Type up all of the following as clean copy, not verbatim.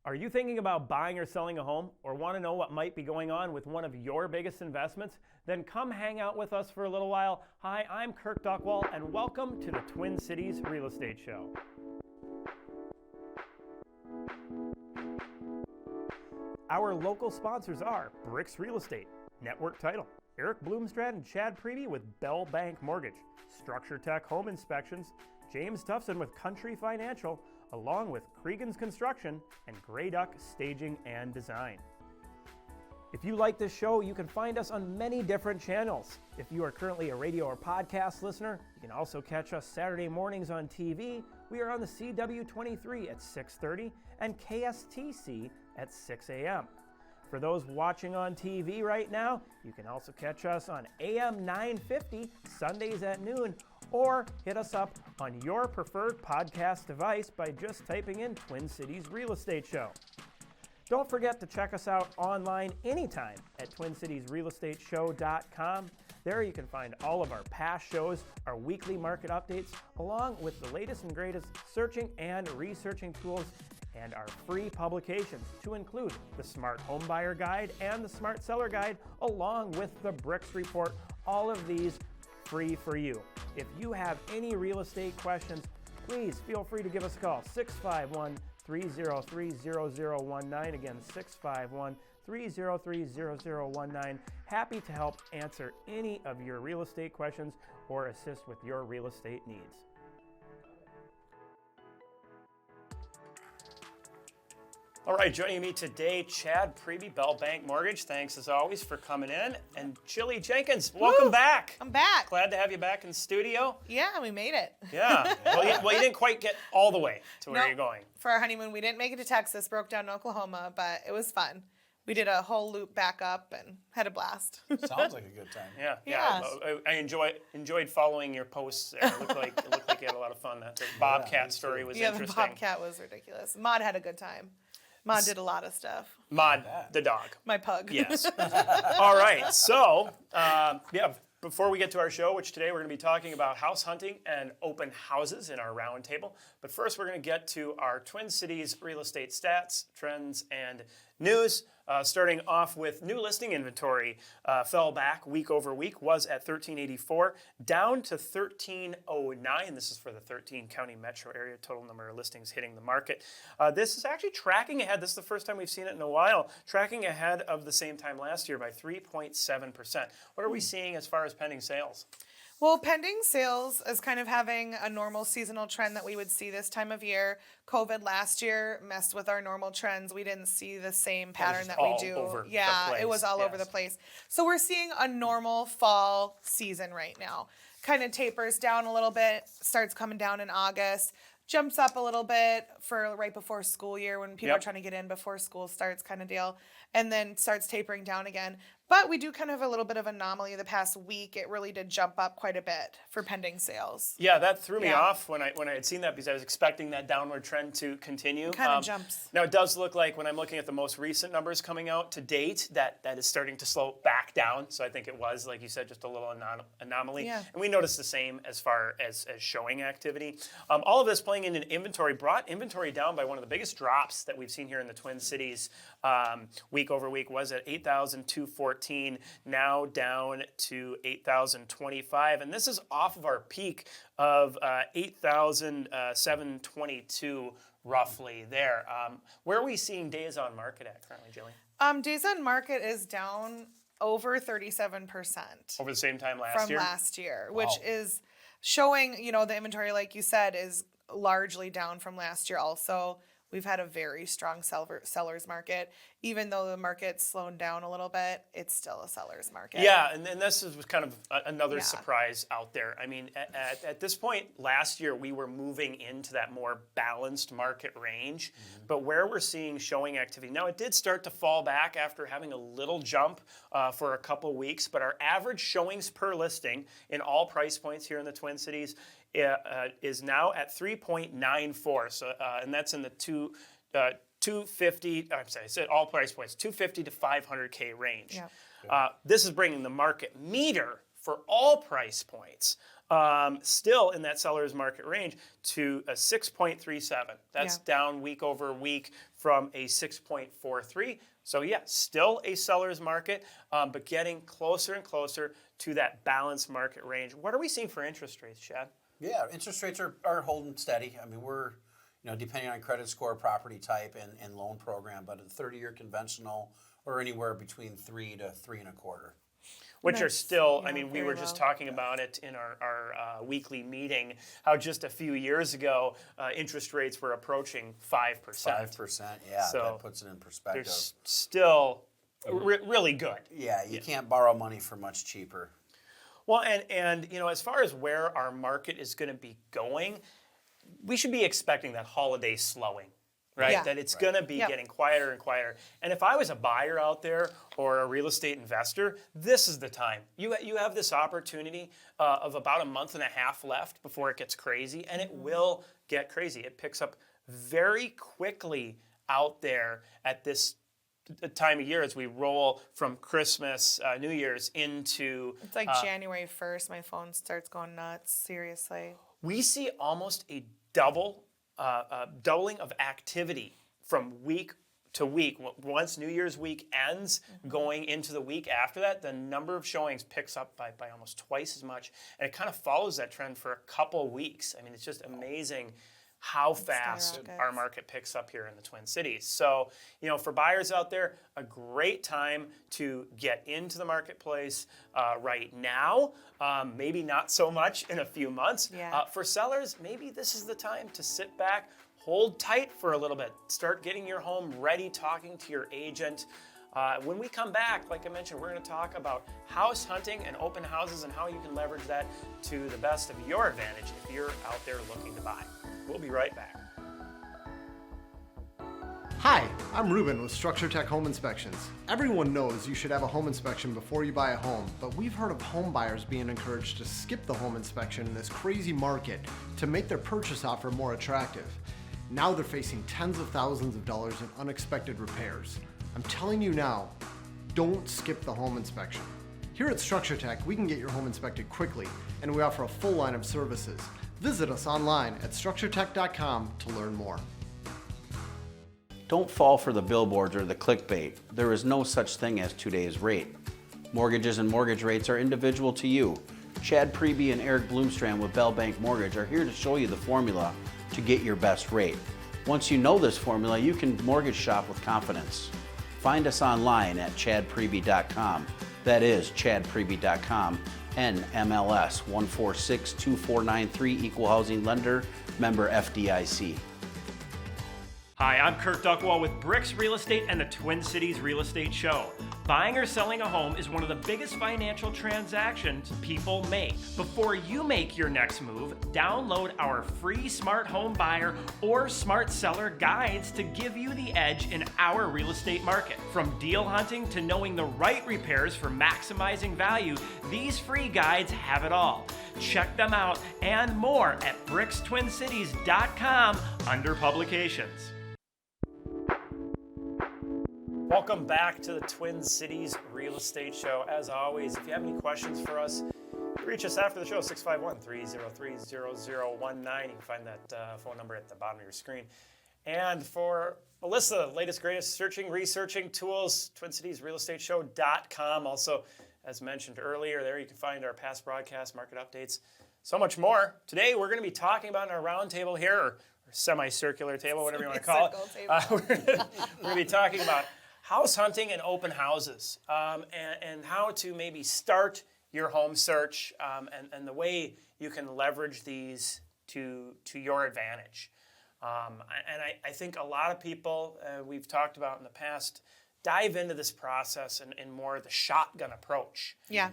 Are you thinking about buying or selling a home, or want to know what might be going on with one of your biggest investments? Then come hang out with us for a little while. Hi, I'm Kirk Duckwall, and welcome to the Twin Cities Real Estate Show. Our local sponsors are Bricks Real Estate, Network Title, Eric Bloomstrad and Chad Preby with Bell Bank Mortgage, Structure Tech Home Inspections, James Tufson with Country Financial, along with Cregan's Construction and Grey Duck Staging and Design. If you like this show, you can find us on many different channels. If you are currently a radio or podcast listener, you can also catch us Saturday mornings on TV. We are on the CW23 at 6:30 and KSTC at 6 a.m. For those watching on TV right now, you can also catch us on AM 950 Sundays at noon, or hit us up on your preferred podcast device by just typing in Twin Cities Real Estate Show. Don't forget to check us out online anytime at TwinCitiesRealEstateShow.com. There you can find all of our past shows, our weekly market updates, along with the latest and greatest searching and researching tools, and our free publications to include the Smart Home Buyer Guide and the Smart Seller Guide, along with the Bricks Report. All of these free for you. If you have any real estate questions, please feel free to give us a call, 651-303-0019. Again, 651-303-0019. Happy to help answer any of your real estate questions or assist with your real estate needs. All right, joining me today, Chad Preby, Bell Bank Mortgage. Thanks as always for coming in. And Chili Jenkins, welcome back. I'm back. Glad to have you back in the studio. Yeah, we made it. Yeah. Well, you didn't quite get all the way to where you're going. For our honeymoon, we didn't make it to Texas, broke down to Oklahoma, but it was fun. We did a whole loop back up and had a blast. Sounds like a good time. Yeah. Yes. I enjoyed following your posts there. It looked like you had a lot of fun. That Bobcat story was interesting. The Bobcat was ridiculous. Maud had a good time. Maud did a lot of stuff. Maud, the dog. My pug. Yes. All right. So, before we get to our show, which today we're going to be talking about house hunting and open houses in our roundtable. But first, we're going to get to our Twin Cities real estate stats, trends, and news. Starting off with new listing inventory, fell back week over week, was at 1384, down to 1309. This is for the 13 county metro area, total number of listings hitting the market. This is actually tracking ahead. This is the first time we've seen it in a while, tracking ahead of the same time last year by 3.7%. What are we seeing as far as pending sales? Well, pending sales is kind of having a normal seasonal trend that we would see this time of year. COVID last year messed with our normal trends. We didn't see the same pattern that we do. It was all over the place. So we're seeing a normal fall season right now. Kind of tapers down a little bit, starts coming down in August, jumps up a little bit for right before school year when people are trying to get in before school starts kind of deal, and then starts tapering down again. But we do kind of have a little bit of anomaly the past week. It really did jump up quite a bit for pending sales. Yeah, that threw me off when I had seen that because I was expecting that downward trend to continue. Kind of jumps. Now it does look like when I'm looking at the most recent numbers coming out to date that is starting to slow back down. So I think it was, like you said, just a little anomaly. Yeah. And we noticed the same as far as showing activity. All of this playing into inventory brought inventory down by one of the biggest drops that we've seen here in the Twin Cities. Week over week was at 8,214. Now down to 8,025, and this is off of our peak of 8,722 roughly there. Where are we seeing days on market at currently, Jillian? Days on market is down over 37%. Over the same time last from year? From last year, which is showing, the inventory, like you said, is largely down from last year also. We've had a very strong seller's market. Even though the market's slowed down a little bit, it's still a seller's market. Yeah, and this was kind of another surprise out there. I mean, at this point last year, we were moving into that more balanced market range. Mm-hmm. But where we're seeing showing activity, now it did start to fall back after having a little jump for a couple weeks, but our average showings per listing in all price points here in the Twin Cities is now at 3.94. So, and that's in the 250. I'm sorry, I said all price points, 250 to 500K range. Yeah. This is bringing the market meter for all price points still in that seller's market range to a 6.37. That's down week over week from a 6.43. So yeah, still a seller's market, but getting closer and closer to that balanced market range. What are we seeing for interest rates, Chad? Yeah, interest rates are holding steady. I mean, we're, depending on credit score, property type, and loan program, but a 30-year conventional or anywhere between 3 to 3.25. Which are still, I mean, we were just talking about it in our weekly meeting, how just a few years ago, interest rates were approaching 5%. 5%, yeah, so that puts it in perspective. They're still really good. Yeah, you can't borrow money for much cheaper. Well, and as far as where our market is going to be going, we should be expecting that holiday slowing, right? Yeah. That it's going to be getting quieter and quieter. And if I was a buyer out there or a real estate investor, this is the time. You have this opportunity of about a month and a half left before it gets crazy, and it will get crazy. It picks up very quickly out there at this time of year as we roll from Christmas, New Year's into... It's like January 1st, my phone starts going nuts, seriously. We see almost a doubling of activity from week to week. Once New Year's week ends, going into the week after that, the number of showings picks up by almost twice as much. And it kind of follows that trend for a couple weeks. I mean, it's just amazing how fast our market picks up here in the Twin Cities. So, for buyers out there, a great time to get into the marketplace right now. Maybe not so much in a few months. Yeah. For sellers, maybe this is the time to sit back, hold tight for a little bit, start getting your home ready, talking to your agent. When we come back, like I mentioned, we're going to talk about house hunting and open houses and how you can leverage that to the best of your advantage if you're out there looking to buy. We'll be right back. Hi, I'm Ruben with Structure Tech Home Inspections. Everyone knows you should have a home inspection before you buy a home, but we've heard of home buyers being encouraged to skip the home inspection in this crazy market to make their purchase offer more attractive. Now they're facing tens of thousands of dollars in unexpected repairs. I'm telling you now, don't skip the home inspection. Here at Structure Tech, we can get your home inspected quickly, and we offer a full line of services. Visit us online at structuretech.com to learn more. Don't fall for the billboards or the clickbait. There is no such thing as today's rate. Mortgages and mortgage rates are individual to you. Chad Preby and Eric Bloomstrand with Bell Bank Mortgage are here to show you the formula to get your best rate. Once you know this formula, you can mortgage shop with confidence. Find us online at chadpreby.com. That is chadpreby.com. NMLS 1462493, Equal Housing Lender, member FDIC. Hi, I'm Kurt Duckwall with Bricks Real Estate and the Twin Cities Real Estate Show. Buying or selling a home is one of the biggest financial transactions people make. Before you make your next move, download our free Smart Home Buyer or Smart Seller guides to give you the edge in our real estate market. From deal hunting to knowing the right repairs for maximizing value, these free guides have it all. Check them out and more at brickstwincities.com under publications. Welcome back to the Twin Cities Real Estate Show. As always, if you have any questions for us, reach us after the show, 651-303-0019. You can find that phone number at the bottom of your screen. And for Melissa, the latest, greatest searching, researching tools, TwinCitiesRealEstateShow.com. Also, as mentioned earlier, there you can find our past broadcasts, market updates, so much more. Today, we're going to be talking about in our round table here, or semicircular table, whatever you want to call it. We're going to be talking about house hunting and open houses, and how to maybe start your home search, and the way you can leverage these to your advantage. And I think a lot of people, we've talked about in the past, dive into this process in more the shotgun approach. Yeah.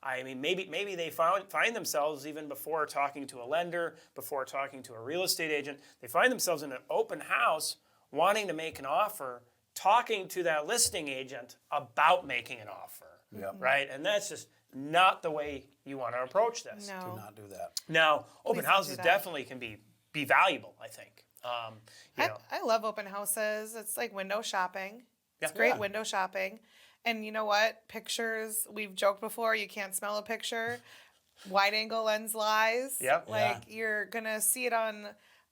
I mean, maybe they find themselves, even before talking to a lender, before talking to a real estate agent, they find themselves in an open house wanting to make an offer, talking to that listing agent about making an offer, right? And that's just not the way you want to approach this. No. Do not do that. Now, open houses definitely can be valuable, I think. I love open houses. It's like window shopping. It's great window shopping. And you know what? Pictures, we've joked before, you can't smell a picture. Wide angle lens lies. Yep. You're going to see it on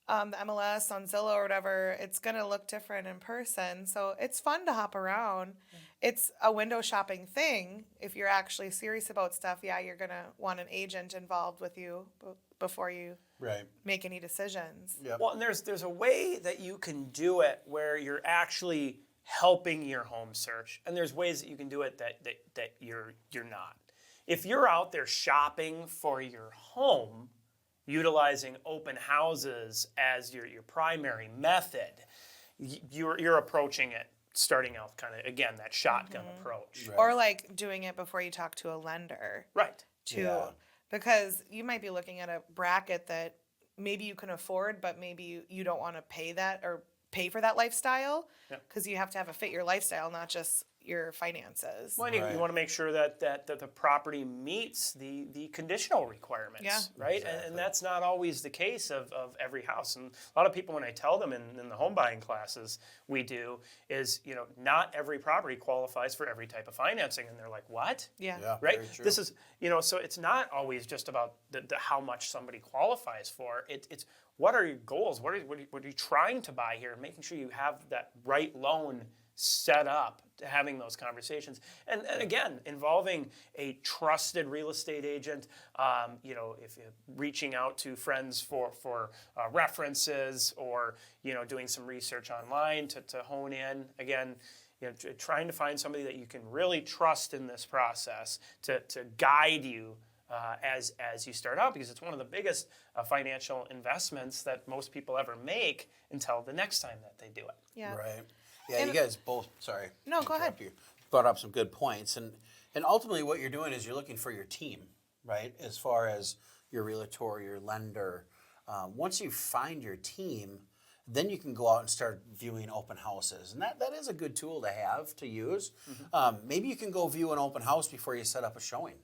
the MLS on Zillow or whatever, it's going to look different in person. So it's fun to hop around. It's a window shopping thing. If you're actually serious about stuff, yeah, you're going to want an agent involved with you before you make any decisions. Yep. Well, and there's a way that you can do it where you're actually helping your home search, and there's ways that you can do it that you're not. If you're out there shopping for your home, utilizing open houses as your primary method, you're approaching it starting out kind of, again, that shotgun approach. Right. Or like doing it before you talk to a lender. Right. Too. Yeah. Because you might be looking at a bracket that maybe you can afford, but maybe you don't want to pay that or pay for that lifestyle, because you have to have it fit your lifestyle, not just your finances. Well, you want to make sure that the property meets the conditional requirements, right? Exactly. And that's not always the case of every house. And a lot of people, when I tell them in the home buying classes we do, is, not every property qualifies for every type of financing. And they're like, what? Yeah. Right? This is, so it's not always just about the how much somebody qualifies for. It's what are your goals? What are you trying to buy here? Making sure you have that right loan set up to having those conversations, and again, involving a trusted real estate agent. If you're reaching out to friends for references, or doing some research online to hone in. Again, trying to find somebody that you can really trust in this process to guide you as you start out, because it's one of the biggest financial investments that most people ever make until the next time that they do it. Yeah. Right. Yeah, and you guys both, sorry. No, go ahead. You brought up some good points. And ultimately what you're doing is you're looking for your team, right? As far as your realtor, your lender. Once you find your team, then you can go out and start viewing open houses. And that is a good tool to have, to use. Mm-hmm. Maybe you can go view an open house before you set up a showing.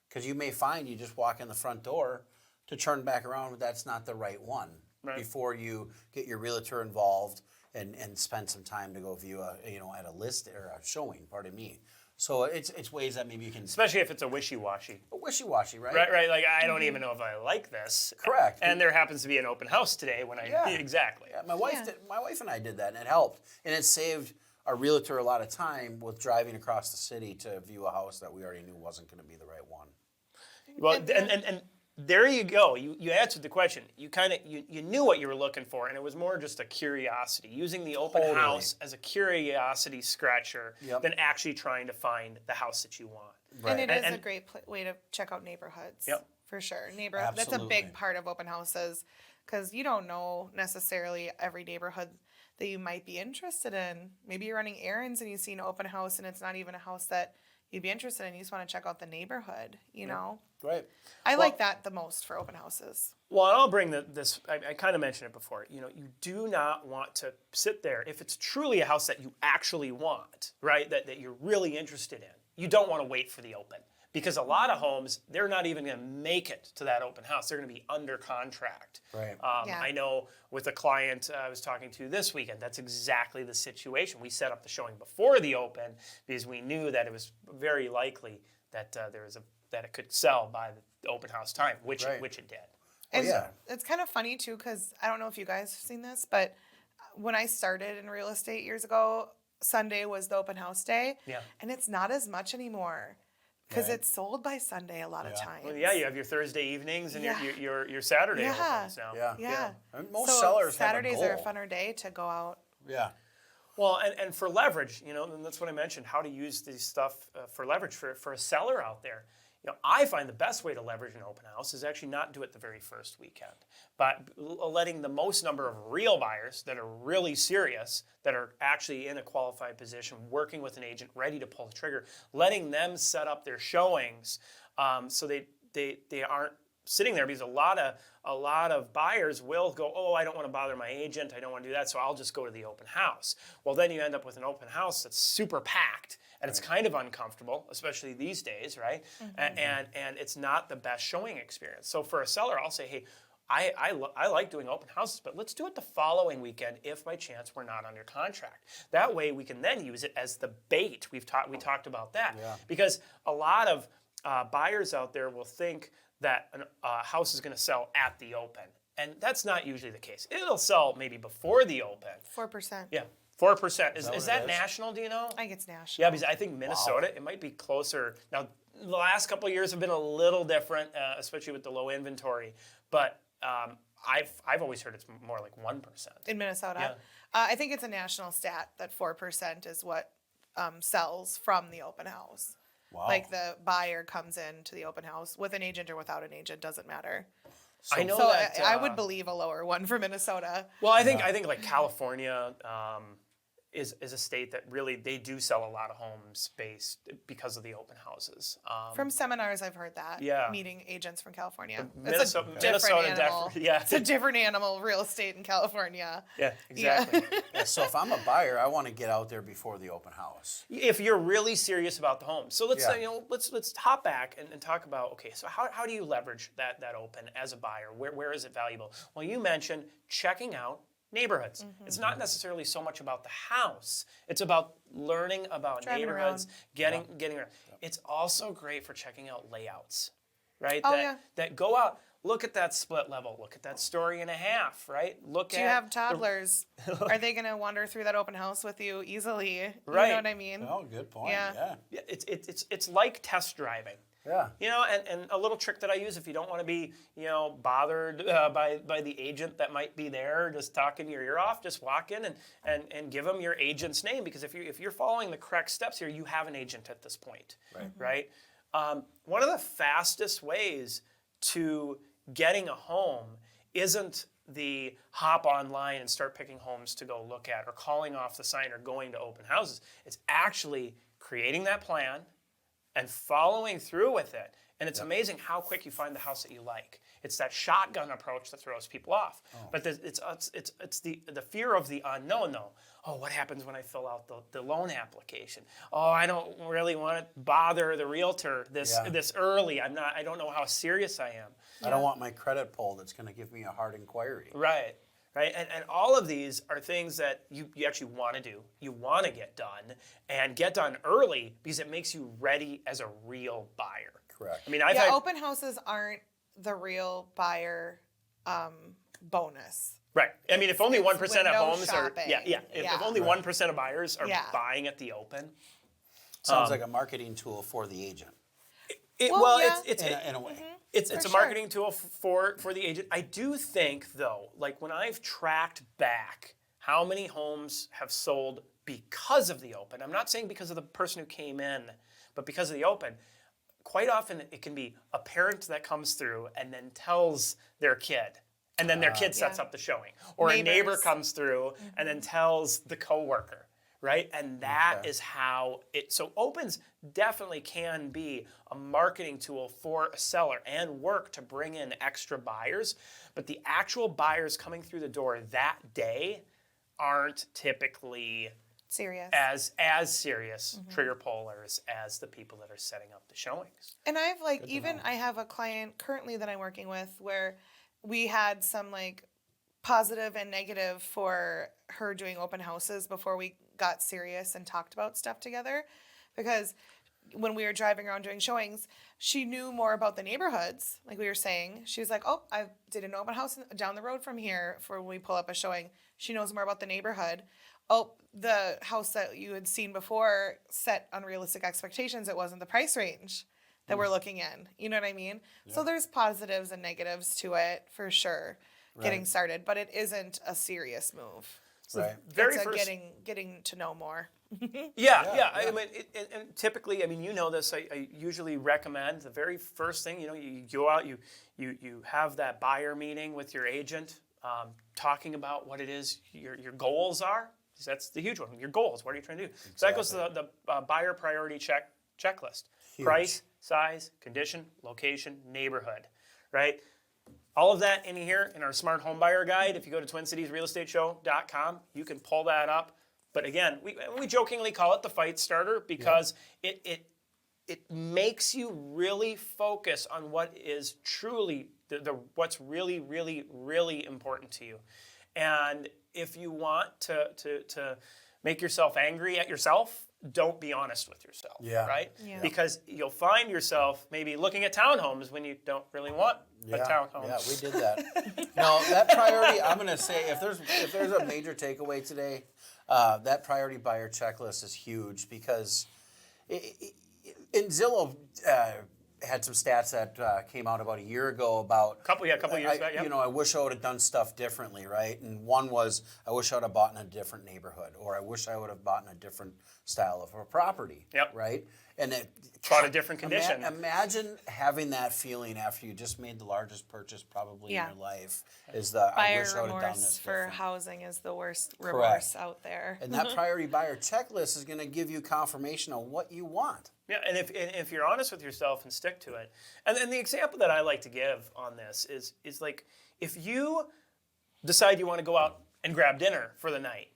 Because you may find you just walk in the front door to turn back around, but that's not the right one. Right. Before you get your realtor involved and spend some time to go view at a list or a showing, pardon me. So it's ways that maybe you can, especially if it's a wishy-washy. Wishy-washy, right? Right. Like, I don't even know if I like this. Correct. And there happens to be an open house today when exactly. Yeah, my wife and I did that, and it helped, and it saved our realtor a lot of time with driving across the city to view a house that we already knew wasn't going to be the right one. Well, and there you go. You answered the question. You knew what you were looking for, and it was more just a curiosity, using the open house as a curiosity scratcher than actually trying to find the house that you want. Right. And it is a great way to check out neighborhoods. Yep. For sure. That's a big part of open houses, because you don't know necessarily every neighborhood that you might be interested in. Maybe you're running errands and you see an open house and it's not even a house that you'd be interested in. You just want to check out the neighborhood, know? Right. I like that the most for open houses. Well, and I'll bring this, I kind of mentioned it before. You do not want to sit there. If it's truly a house that you actually want, right, that you're really interested in, you don't want to wait for the open. Because a lot of homes, they're not even going to make it to that open house. They're going to be under contract. Right. I know with a client I was talking to this weekend, that's exactly the situation. We set up the showing before the open because we knew that it was very likely that that it could sell by the open house time, which it did. And it's kind of funny too, because I don't know if you guys have seen this, but when I started in real estate years ago, Sunday was the open house day. Yeah. And it's not as much anymore. Because it's sold by Sunday a lot of times. Well, you have your Thursday evenings and your Saturday opens now. Yeah. And most sellers Saturdays have a goal. are a funner day to go out. Yeah. Well, and for leverage, and that's what I mentioned, how to use this stuff for leverage for a seller out there. I find the best way to leverage an open house is actually not do it the very first weekend, but letting the most number of real buyers that are really serious, that are actually in a qualified position, working with an agent, ready to pull the trigger, letting them set up their showings so they aren't sitting there, because a lot of buyers will go, oh, I don't want to bother my agent, I don't want to do that, so I'll just go to the open house. Well, then you end up with an open house that's super packed, and it's kind of uncomfortable, especially these days, right? Mm-hmm. And it's not the best showing experience. So for a seller, I'll say, hey, I like doing open houses, but let's do it the following weekend if by chance we're not under contract. That way we can then use it as the bait. We talked about that. Yeah. Because a lot of buyers out there will think that a house is going to sell at the open. And that's not usually the case. It'll sell maybe before the open. 4%. Yeah, 4%. Is that is? national, do you know? I think it's national. Yeah, because I think Minnesota, it might be closer. Now, the last couple of years have been a little different, especially with the low inventory. But I've always heard it's more like 1%. In Minnesota. Yeah. I think it's a national stat that 4% is what sells from the open house. Wow. Like the buyer comes in to the open house with an agent or without an agent, doesn't matter. I know So that. I would believe a lower one for Minnesota. Well, I think like California is a state that really they do sell a lot of homes based because of the open houses. From seminars, I've heard that. Yeah. Meeting agents from California. Minnesota, it's a different animal. definitely, yeah. It's a different animal, real estate in California. Yeah, exactly. Yeah, so if I'm a buyer, I want to get out there before the open house. If you're really serious about the home, so let's Yeah. let's hop back and talk about, okay, so how do you leverage that open as a buyer? Where is it valuable? Well, you mentioned checking out neighborhoods. It's not necessarily so much about the house. It's about learning about Driving neighborhoods, around. getting around. It's also great for checking out layouts, right? Oh, that, yeah. that go out, look at that split level, look at that story and a half, right? Do you have toddlers? Are they going to wander through that open house with you easily? You Right. know what I mean? Oh, good point. Yeah. Yeah, it's like test driving. Yeah. You know, and a little trick that I use if you don't want to be, bothered by the agent that might be there just talking your ear off, just walk in and give them your agent's name, because if you're following the correct steps here, you have an agent at this point, right? One of the fastest ways to getting a home isn't the hop online and start picking homes to go look at or calling off the sign or going to open houses. It's actually creating that plan and following through with it. And it's amazing how quick you find the house that you like. It's that shotgun approach that throws people off. But it's the fear of the unknown, though. Oh, what happens when I fill out the loan application? Oh, I don't really want to bother the realtor this early. I don't know how serious I am. I don't want my credit pulled. That's going to give me a hard inquiry. Right. And all of these are things that you actually want to do. You want to get done and get done early because it makes you ready as a real buyer. Correct. I mean, I've had open houses aren't the real buyer bonus. right. I mean, if only 1% of window homes shopping. If only 1% of buyers are Yeah. buying at the open. Sounds like a marketing tool for the agent Well, yeah. in a way. It's a sure. marketing tool for the agent. I do think, though, like when I've tracked back how many homes have sold because of the open, I'm not saying because of the person who came in, but because of the open, quite often it can be a parent that comes through and then tells their kid, and then their kid sets up the showing. Or a neighbor Neighbors. comes through and then tells the coworker. Right? And that is how so opens definitely can be a marketing tool for a seller and work to bring in extra buyers. But the actual buyers coming through the door that day aren't typically Serious. as serious trigger pullers as the people that are setting up the showings. And I've I have a client currently that I'm working with where we had some positive and negative for her doing open houses before we got serious and talked about stuff together, because when we were driving around doing showings, she knew more about the neighborhoods. Like we were saying, she was like, oh, I did an open house down the road from here for when we pull up a showing. She knows more about the neighborhood. Oh, the house that you had seen before set unrealistic expectations. It wasn't the price range that we're looking in. You know what I mean? Yeah. So there's positives and negatives to it for sure. Getting started, but it isn't a serious move. Right. Very it's first, getting to know more. Yeah. I mean, and typically, I mean, you know this. I usually recommend the very first thing. You go out, you have that buyer meeting with your agent, talking about what it is your goals are. That's the huge one. Your goals. What are you trying to do? Exactly. So that goes to the buyer priority checklist: Huge. Price, size, condition, location, neighborhood. Right. All of that in here in our Smart Home Buyer Guide. If you go to TwinCitiesRealEstateShow.com, you can pull that up. But again, we jokingly call it the fight starter because it makes you really focus on what is truly what's really, really, really important to you. And if you want to make yourself angry at yourself, don't be honest with yourself, right? Yeah. Because you'll find yourself maybe looking at townhomes when you don't really want a townhome. Yeah, we did that. No, that priority, I'm going to say, if there's a major takeaway today, that priority buyer checklist is huge because in Zillow had some stats that came out about a year ago about a couple years back. You know, I wish I would have done stuff differently, right? And one was I wish I would have bought in a different neighborhood, or I wish I would have bought in a different style of a property, right? And it bought a different condition. Imagine having that feeling after you just made the largest purchase probably in your life. Is the I buyer wish I would have done remorse this for different. housing is the worst remorse out there. And that priority buyer checklist is going to give you confirmation of what you want. Yeah, and if you're honest with yourself and stick to it, and then the example that I like to give on this is like if you decide you want to go out and grab dinner for the night,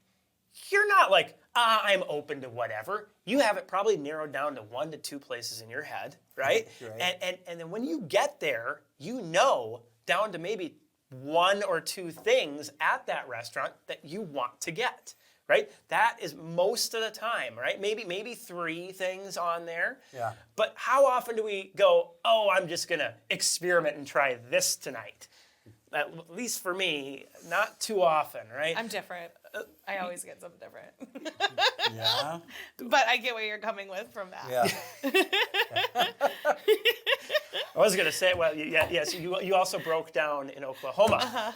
you're not like, I'm open to whatever. You have it probably narrowed down to 1 to 2 places in your head, right? And then when you get there, you know down to maybe 1 or 2 things at that restaurant that you want to get. Right? That is most of the time, right? Maybe 3 things on there. Yeah. But how often do we go, oh, I'm just going to experiment and try this tonight? At least for me, not too often, right? I'm different. I always get something different. Yeah. But I get where you're coming with from that. Yeah. I was going to say, well, yes, you also broke down in Oklahoma.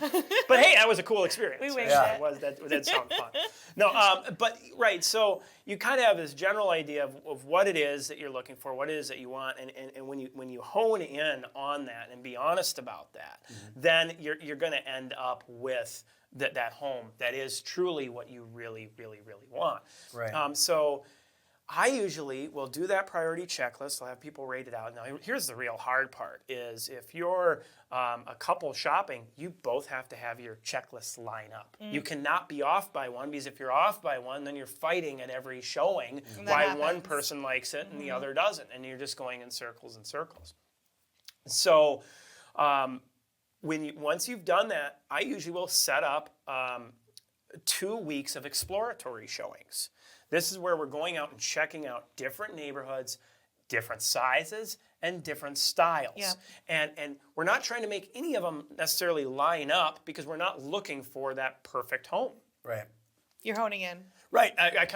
But hey, that was a cool experience. We winged it. That sounded fun. No, but right, so you kind of have this general idea of what it is that you're looking for, what it is that you want, and when you hone in on that and be honest about that, then you're going to end up with that home that is truly what you really, really, really want. Right. So I usually will do that priority checklist. I'll have people rate it out. Now, here's the real hard part is if you're a couple shopping, you both have to have your checklists line up. You cannot be off by one, because if you're off by one, then you're fighting at every showing why one person likes it and the other doesn't, and you're just going in circles and circles. So once you've done that, I usually will set up 2 weeks of exploratory showings. This is where we're going out and checking out different neighborhoods, different sizes, and different styles. Yeah. And we're not trying to make any of them necessarily line up because we're not looking for that perfect home. Right. You're honing in. Right. I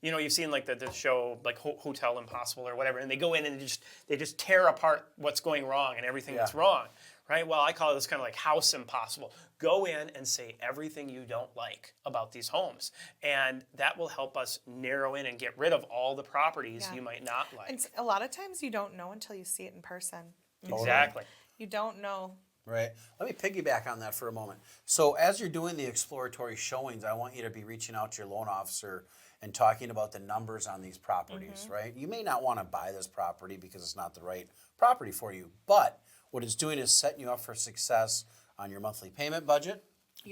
you've seen like the show like Hotel Impossible or whatever, and they go in and they just tear apart what's going wrong and everything that's wrong. Right? Well, I call this kind of like House Impossible. Go in and say everything you don't like about these homes. And that will help us narrow in and get rid of all the properties you might not like. And a lot of times you don't know until you see it in person. Exactly. You don't know. Right. Let me piggyback on that for a moment. So as you're doing the exploratory showings, I want you to be reaching out to your loan officer and talking about the numbers on these properties, right? You may not want to buy this property because it's not the right property for you, but what it's doing is setting you up for success on your monthly payment budget,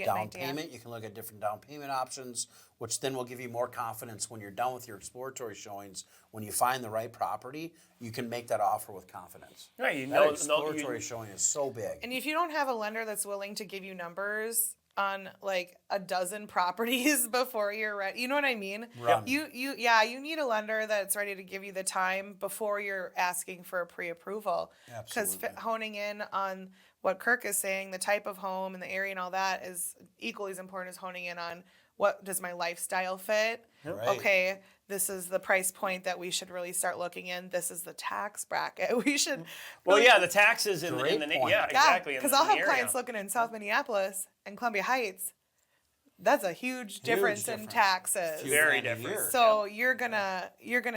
down payment. You can look at different down payment options, which then will give you more confidence when you're done with your exploratory showings. When you find the right property, you can make that offer with confidence. Right. That exploratory showing is so big. And if you don't have a lender that's willing to give you numbers on like a dozen properties before you're ready, you know what I mean? Run. You need a lender that's ready to give you the time before you're asking for a pre-approval. Because honing in on what Kirk is saying, the type of home and the area and all that is equally as important as honing in on what does my lifestyle fit. Right. Okay, this is the price point that we should really start looking in. This is the tax bracket. We should. Well, yeah, the taxes in the exactly. Because I'll have clients looking in South Minneapolis and Columbia Heights. That's a huge difference in taxes. Very different. So you're gonna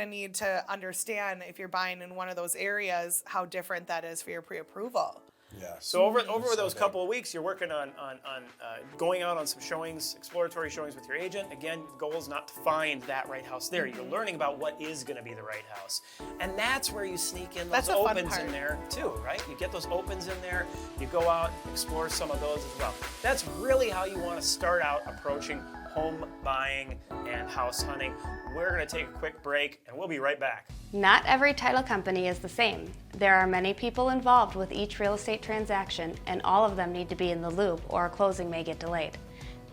need to understand if you're buying in one of those areas how different that is for your pre-approval. Yeah. So over those couple of weeks, you're working on going out on some showings, exploratory showings with your agent. Again, the goal is not to find that right house there. You're learning about what is going to be the right house. And that's where you sneak in those opens in there too, right? You get those opens in there, you go out, explore some of those as well. That's really how you want to start out approaching home buying and house hunting. We're going to take a quick break and we'll be right back. Not every title company is the same. There are many people involved with each real estate transaction, and all of them need to be in the loop or a closing may get delayed.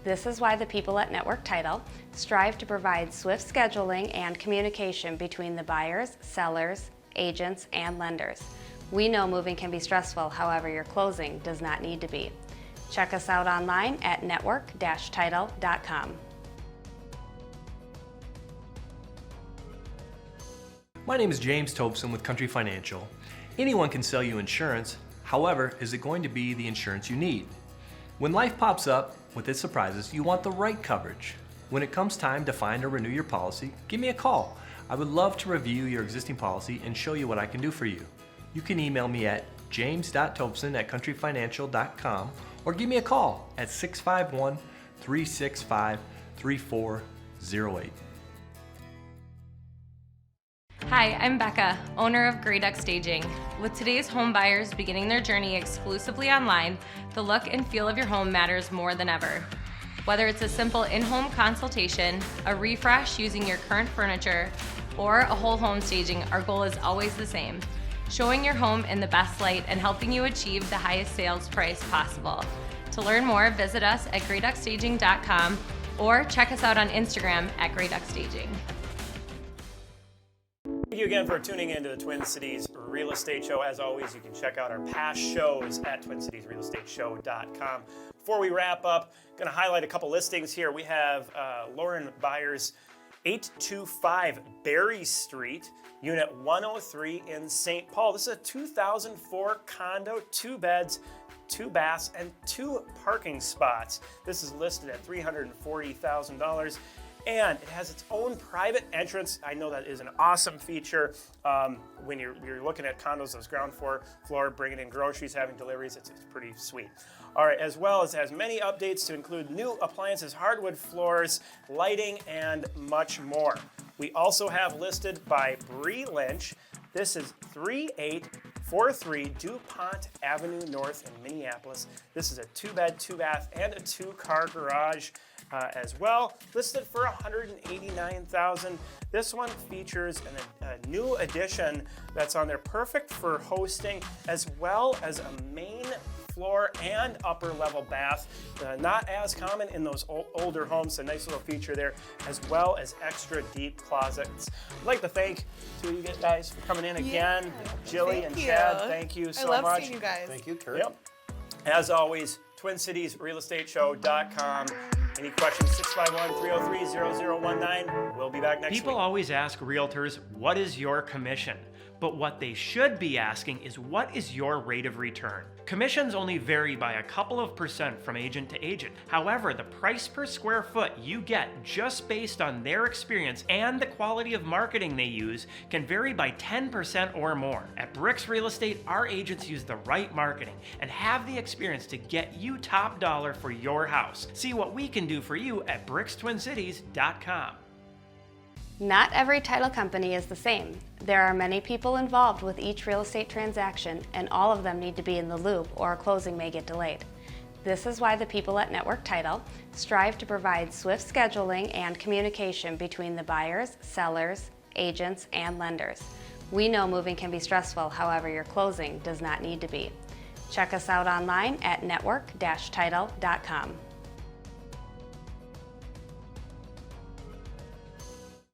This is why the people at Network Title strive to provide swift scheduling and communication between the buyers, sellers, agents, and lenders. We know moving can be stressful, however, your closing does not need to be. Check us out online at network-title.com. My name is James Tobson with Country Financial. Anyone can sell you insurance, however, is it going to be the insurance you need? When life pops up with its surprises, you want the right coverage. When it comes time to find or renew your policy, give me a call. I would love to review your existing policy and show you what I can do for you. You can email me at james.tobson@countryfinancial.com or give me a call at 651-365-3408. Hi, I'm Becca, owner of Grey Duck Staging. With today's home buyers beginning their journey exclusively online, the look and feel of your home matters more than ever. Whether it's a simple in-home consultation, a refresh using your current furniture, or a whole home staging, our goal is always the same: showing your home in the best light and helping you achieve the highest sales price possible. To learn more, visit us at greyduckstaging.com or check us out on Instagram at greyduckstaging. Thank you again for tuning in to the Twin Cities Real Estate Show. As always, you can check out our past shows at twincitiesrealestateshow.com. Before we wrap up, I'm going to highlight a couple listings here. We have Lauren Byers, 825 Berry Street, Unit 103 in St. Paul. This is a 2004 condo, 2 beds, 2 baths, and 2 parking spots. This is listed at $340,000. And it has its own private entrance. I know that is an awesome feature when you're looking at condos, those ground floor, bringing in groceries, having deliveries. It's pretty sweet. All right, as well as has many updates to include new appliances, hardwood floors, lighting, and much more. We also have listed by Bree Lynch. This is 3843 Dupont Avenue North in Minneapolis. This is a 2-bed, 2-bath, and a 2-car garage. As well, listed for $189,000. This one features a new addition that's on there, perfect for hosting, as well as a main floor and upper level bath. Not as common in those older homes. A nice little feature there, as well as extra deep closets. I'd like to thank two of you guys for coming in again. Jilly and Chad, thank you so much. I love seeing you guys. Thank you, Kurt. Yep. As always, TwinCitiesRealEstateShow.com. Any questions? 651-303-0019. We'll be back next week. People always ask realtors, what is your commission? But what they should be asking is, what is your rate of return? Commissions only vary by a couple of % from agent to agent. However, the price per square foot you get just based on their experience and the quality of marketing they use can vary by 10% or more. At Bricks Real Estate, our agents use the right marketing and have the experience to get you top dollar for your house. See what we can do for you at brickstwincities.com. Not every title company is the same. There are many people involved with each real estate transaction, and all of them need to be in the loop or a closing may get delayed. This is why the people at Network Title strive to provide swift scheduling and communication between the buyers, sellers, agents, and lenders. We know moving can be stressful, however, your closing does not need to be. Check us out online at network-title.com.